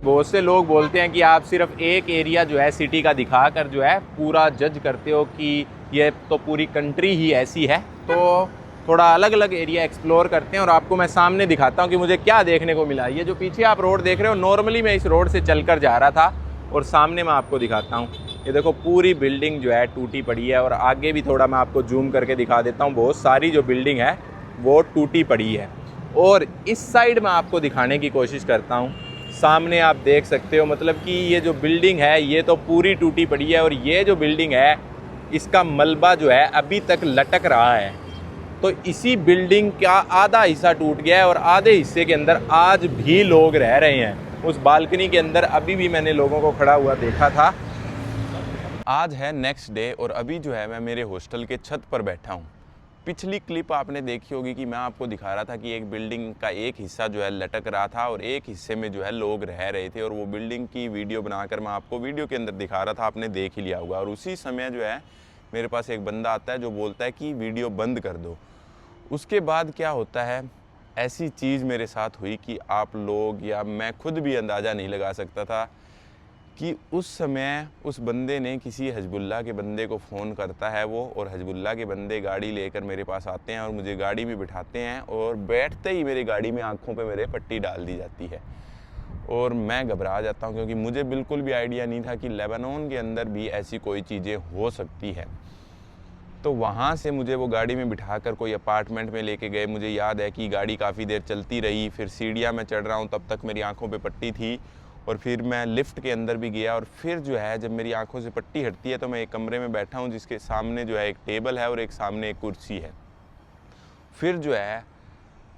बहुत से लोग बोलते हैं कि आप सिर्फ एक एरिया जो है सिटी का दिखाकर जो है पूरा जज करते हो कि ये तो पूरी कंट्री ही ऐसी है। तो थोड़ा अलग अलग एरिया एक्सप्लोर करते हैं और आपको मैं सामने दिखाता हूँ कि मुझे क्या देखने को मिला। ये जो पीछे आप रोड देख रहे हो, नॉर्मली मैं इस रोड से चलकर जा रहा था और सामने मैं आपको दिखाता हूँ। ये देखो पूरी बिल्डिंग जो है टूटी पड़ी है, और आगे भी थोड़ा मैं आपको जूम करके दिखा देता हूँ। बहुत सारी जो बिल्डिंग है वो टूटी पड़ी है, और इस साइड मैं आपको दिखाने की कोशिश करता हूँ। सामने आप देख सकते हो मतलब कि ये जो बिल्डिंग है ये तो पूरी टूटी पड़ी है, और ये जो बिल्डिंग है इसका मलबा जो है अभी तक लटक रहा है। तो इसी बिल्डिंग का आधा हिस्सा टूट गया है और आधे हिस्से के अंदर आज भी लोग रह रहे हैं। उस बालकनी के अंदर अभी भी मैंने लोगों को खड़ा हुआ देखा था। आज है नेक्स्ट डे और अभी जो है मैं मेरे हॉस्टल के छत पर बैठा हूँ। पिछली क्लिप आपने देखी होगी कि मैं आपको दिखा रहा था कि एक बिल्डिंग का एक हिस्सा जो है लटक रहा था और एक हिस्से में जो है लोग रह रहे थे, और वो बिल्डिंग की वीडियो बनाकर मैं आपको वीडियो के अंदर दिखा रहा था। आपने देख ही लिया होगा। और उसी समय जो है मेरे पास एक बंदा आता है जो बोलता है कि वीडियो बंद कर दो। उसके बाद क्या होता है, ऐसी चीज़ मेरे साथ हुई कि आप लोग या मैं खुद भी अंदाज़ा नहीं लगा सकता था कि उस समय उस बंदे ने किसी हिजबुल्लाह के बंदे को फ़ोन करता है वो, और हिजबुल्लाह के बंदे गाड़ी लेकर मेरे पास आते हैं और मुझे गाड़ी में बिठाते हैं, और बैठते ही मेरी गाड़ी में आँखों पे मेरे पट्टी डाल दी जाती है। और मैं घबरा जाता हूँ क्योंकि मुझे बिल्कुल भी आइडिया नहीं था कि लेबनान के अंदर भी ऐसी कोई चीज़ें हो सकती है। तो वहाँ से मुझे वो गाड़ी में बिठाकर कोई अपार्टमेंट में लेके गए। मुझे याद है कि गाड़ी काफ़ी देर चलती रही, फिर सीढ़ियाँ में चढ़ रहा हूँ तब तक मेरी आँखों पे पट्टी थी, और फिर मैं लिफ्ट के अंदर भी गया। और फिर जो है जब मेरी आंखों से पट्टी हटती है तो मैं एक कमरे में बैठा हूँ जिसके सामने जो है एक टेबल है और एक सामने एक कुर्सी है। फिर जो है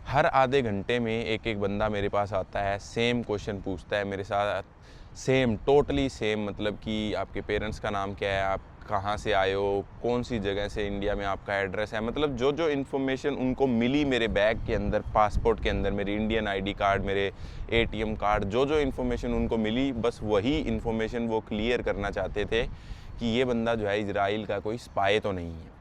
हर आधे घंटे में एक एक बंदा मेरे पास आता है, सेम क्वेश्चन पूछता है मेरे साथ। सेम, टोटली सेम, मतलब कि आपके पेरेंट्स का नाम क्या है, आप कहाँ से आए हो, कौन सी जगह से इंडिया में आपका एड्रेस है, मतलब जो जो इन्फॉर्मेशन उनको मिली मेरे बैग के अंदर, पासपोर्ट के अंदर, मेरी इंडियन आईडी कार्ड, मेरे एटीएम कार्ड, जो जो इन्फॉर्मेशन उनको मिली, बस वही इन्फॉर्मेशन वो क्लियर करना चाहते थे कि ये बंदा जो है इजराइल का कोई स्पाई तो नहीं है।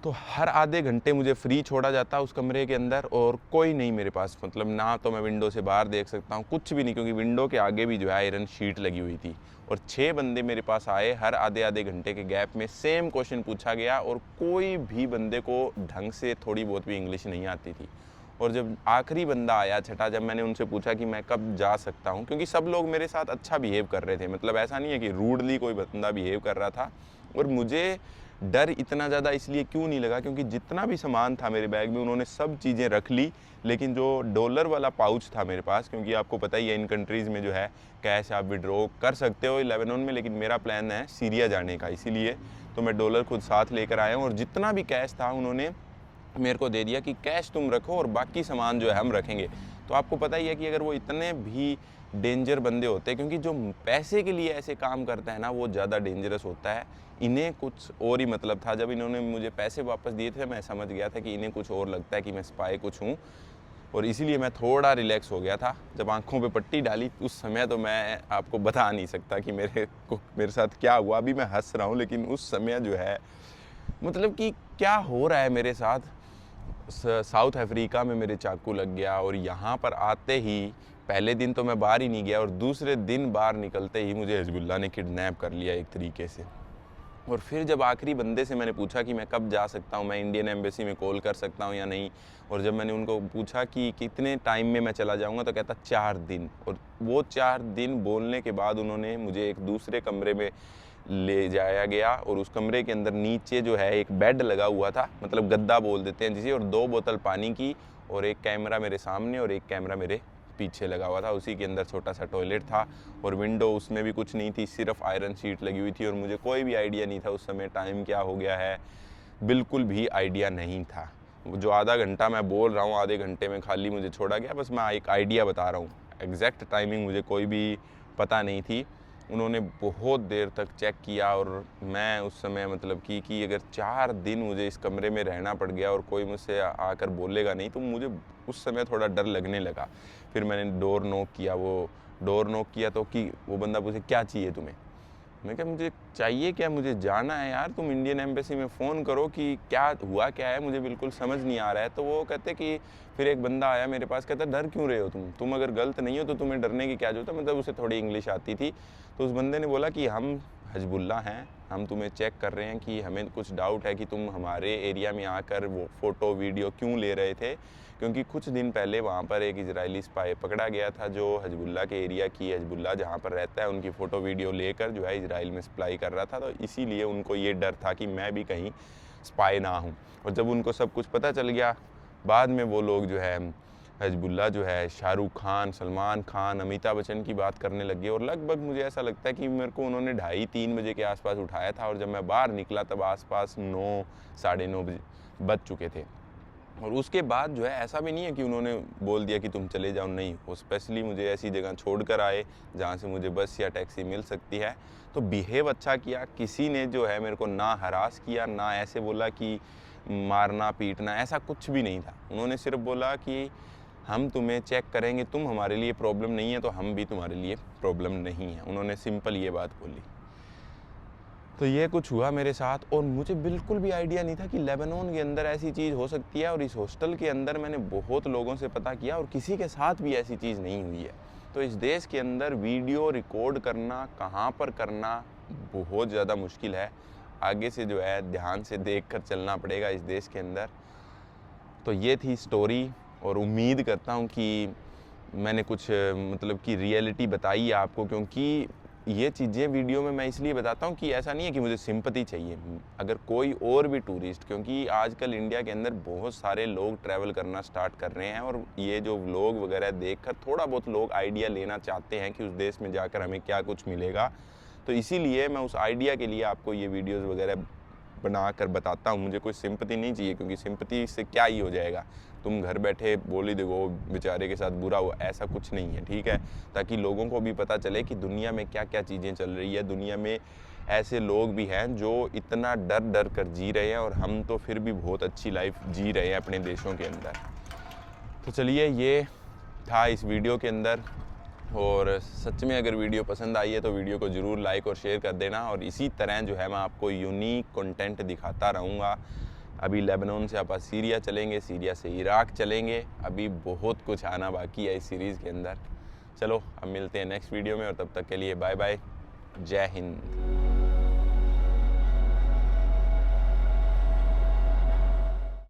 तो हर आधे घंटे मुझे फ्री छोड़ा जाता उस कमरे के अंदर, और कोई नहीं मेरे पास, मतलब ना तो मैं विंडो से बाहर देख सकता हूँ, कुछ भी नहीं, क्योंकि विंडो के आगे भी जो है आयरन शीट लगी हुई थी। और 6 बंदे मेरे पास आए, हर आधे आधे घंटे के गैप में सेम क्वेश्चन पूछा गया, और कोई भी बंदे को ढंग से थोड़ी बहुत भी इंग्लिश नहीं आती थी। और जब आखिरी बंदा आया छठा, जब मैंने उनसे पूछा कि मैं कब जा सकता हूँ, क्योंकि सब लोग मेरे साथ अच्छा बिहेव कर रहे थे, मतलब ऐसा नहीं है कि रूडली कोई बंदा बिहेव कर रहा था। और मुझे डर इतना ज़्यादा इसलिए क्यों नहीं लगा, क्योंकि जितना भी सामान था मेरे बैग में उन्होंने सब चीज़ें रख ली, लेकिन जो डॉलर वाला पाउच था मेरे पास, क्योंकि आपको पता ही है इन कंट्रीज़ में जो है कैश आप विड्रॉ कर सकते हो लेबनान में, लेकिन मेरा प्लान है सीरिया जाने का, इसीलिए तो मैं डॉलर खुद साथ लेकर आया हूँ। और जितना भी कैश था उन्होंने मेरे को दे दिया कि कैश तुम रखो और बाकी सामान जो है हम रखेंगे। तो आपको पता ही है कि अगर वो इतने भी डेंजर बंदे होते हैं, क्योंकि जो पैसे के लिए ऐसे काम करता है ना, वो ज़्यादा डेंजरस होता है। इन्हें कुछ और ही मतलब था। जब इन्होंने मुझे पैसे वापस दिए थे, मैं समझ गया था कि इन्हें कुछ और लगता है कि मैं स्पाई कुछ हूँ, और इसीलिए मैं थोड़ा रिलैक्स हो गया था। जब आंखों पे पट्टी डाली उस समय तो मैं आपको बता नहीं सकता कि मेरे साथ क्या हुआ। अभी मैं हंस रहा हूँ, लेकिन उस समय जो है मतलब कि क्या हो रहा है मेरे साथ। साउथ अफ्रीका में मेरे चाकू लग गया, और यहाँ पर आते ही पहले दिन तो मैं बाहर ही नहीं गया, और दूसरे दिन बाहर निकलते ही मुझे हिजबुल्लाह ने किडनैप कर लिया एक तरीके से। और फिर जब आखिरी बंदे से मैंने पूछा कि मैं कब जा सकता हूँ, मैं इंडियन एम्बेसी में कॉल कर सकता हूँ या नहीं, और जब मैंने उनको पूछा कि कितने टाइम में मैं चला जाऊँगा, तो कहता 4 दिन। और वो 4 दिन बोलने के बाद उन्होंने मुझे एक दूसरे कमरे में ले जाया गया, और उस कमरे के अंदर नीचे जो है एक बेड लगा हुआ था, मतलब गद्दा बोल देते हैं जिसे, और 2 बोतल पानी की, और एक कैमरा मेरे सामने और एक कैमरा मेरे पीछे लगा हुआ था। उसी के अंदर छोटा सा टॉयलेट था, और विंडो उसमें भी कुछ नहीं थी, सिर्फ आयरन शीट लगी हुई थी। और मुझे कोई भी आइडिया नहीं था उस समय टाइम क्या हो गया है, बिल्कुल भी आइडिया नहीं था। जो आधा घंटा मैं बोल रहा हूँ, आधे घंटे में खाली मुझे छोड़ा गया, बस मैं एक आइडिया बता रहा हूँ। एग्जैक्ट टाइमिंग मुझे कोई भी पता नहीं थी। उन्होंने बहुत देर तक चेक किया, और मैं उस समय मतलब कि अगर 4 दिन मुझे इस कमरे में रहना पड़ गया और कोई मुझसे आकर बोलेगा नहीं, तो मुझे उस समय थोड़ा डर लगने लगा। फिर मैंने डोर नॉक किया तो कि वो बंदा पूछे क्या चाहिए तुम्हें। मैं कहा मुझे चाहिए क्या, मुझे जाना है यार, तुम इंडियन एम्बेसी में फ़ोन करो कि क्या हुआ क्या है, मुझे बिल्कुल समझ नहीं आ रहा है। तो वो कहते कि फिर एक बंदा आया मेरे पास, कहता डर क्यों रहे हो तुम अगर गलत नहीं हो तो तुम्हें डरने की क्या ज़रूरत है। मतलब उसे थोड़ी इंग्लिश आती थी। तो उस बंदे ने बोला कि हम हिजबुल्लाह हैं, हम तुम्हें चेक कर रहे हैं कि हमें कुछ डाउट है कि तुम हमारे एरिया में आकर वो फ़ोटो वीडियो क्यों ले रहे थे, क्योंकि कुछ दिन पहले वहाँ पर एक इजरायली स्पाई पकड़ा गया था जो हिजबुल्लाह के एरिया की, हिजबुल्लाह जहाँ पर रहता है उनकी फ़ोटो वीडियो लेकर जो है इजराइल में सप्लाई कर रहा था। तो इसीलिए उनको ये डर था कि मैं भी कहीं स्पाई ना हूँ। और जब उनको सब कुछ पता चल गया, बाद में वो लोग जो है हिजबुल्लाह जो है शाहरुख खान, सलमान खान, अमिताभ बच्चन की बात करने लग गए। और लगभग मुझे ऐसा लगता है कि मेरे को उन्होंने 2:30-3 बजे के आसपास उठाया था, और जब मैं बाहर निकला तब आसपास 9 साढ़े 9 बजे बज चुके थे। और उसके बाद जो है ऐसा भी नहीं है कि उन्होंने बोल दिया कि तुम चले जाओ, नहीं, वो स्पेशली मुझे ऐसी जगह छोड़ कर आए जहाँ से मुझे बस या टैक्सी मिल सकती है। तो बिहेव अच्छा किया, किसी ने जो है मेरे को ना हरास किया, ना ऐसे बोला कि मारना पीटना, ऐसा कुछ भी नहीं था। उन्होंने सिर्फ बोला कि हम तुम्हें चेक करेंगे, तुम हमारे लिए प्रॉब्लम नहीं है तो हम भी तुम्हारे लिए प्रॉब्लम नहीं है। उन्होंने सिंपल ये बात बोली। तो ये कुछ हुआ मेरे साथ, और मुझे बिल्कुल भी आइडिया नहीं था कि लेबनान के अंदर ऐसी चीज़ हो सकती है। और इस हॉस्टल के अंदर मैंने बहुत लोगों से पता किया और किसी के साथ भी ऐसी चीज़ नहीं हुई है। तो इस देश के अंदर वीडियो रिकॉर्ड करना, कहाँ पर करना, बहुत ज़्यादा मुश्किल है। आगे से जो है ध्यान से देख कर चलना पड़ेगा इस देश के अंदर। तो ये थी स्टोरी, और उम्मीद करता हूँ कि मैंने कुछ मतलब कि रियलिटी बताई है आपको, क्योंकि ये चीज़ें वीडियो में मैं इसलिए बताता हूँ कि ऐसा नहीं है कि मुझे सिंपैथी चाहिए। अगर कोई और भी टूरिस्ट, क्योंकि आजकल इंडिया के अंदर बहुत सारे लोग ट्रैवल करना स्टार्ट कर रहे हैं, और ये जो व्लॉग वगैरह देखकर थोड़ा बहुत लोग आइडिया लेना चाहते हैं कि उस देश में जाकर हमें क्या कुछ मिलेगा। तो इसीलिए मैं उस आइडिया के लिए आपको ये वीडियोज़ वगैरह बना कर बताता हूँ। मुझे कोई सिंपैथी नहीं चाहिए, क्योंकि सिंपैथी से क्या ही हो जाएगा, तुम घर बैठे बोल ही देखो बेचारे के साथ बुरा हुआ, ऐसा कुछ नहीं है, ठीक है। ताकि लोगों को भी पता चले कि दुनिया में क्या क्या चीज़ें चल रही है, दुनिया में ऐसे लोग भी हैं जो इतना डर डर कर जी रहे हैं, और हम तो फिर भी बहुत अच्छी लाइफ जी रहे हैं अपने देशों के अंदर। तो चलिए, ये था इस वीडियो के अंदर, और सच में अगर वीडियो पसंद आई है तो वीडियो को ज़रूर लाइक और शेयर कर देना, और इसी तरह जो है मैं आपको यूनिक कंटेंट दिखाता रहूँगा। अभी लेबनान से आप सीरिया चलेंगे, सीरिया से इराक चलेंगे, अभी बहुत कुछ आना बाकी है इस सीरीज़ के अंदर। चलो अब मिलते हैं नेक्स्ट वीडियो में, और तब तक के लिए बाय बाय, जय हिंद।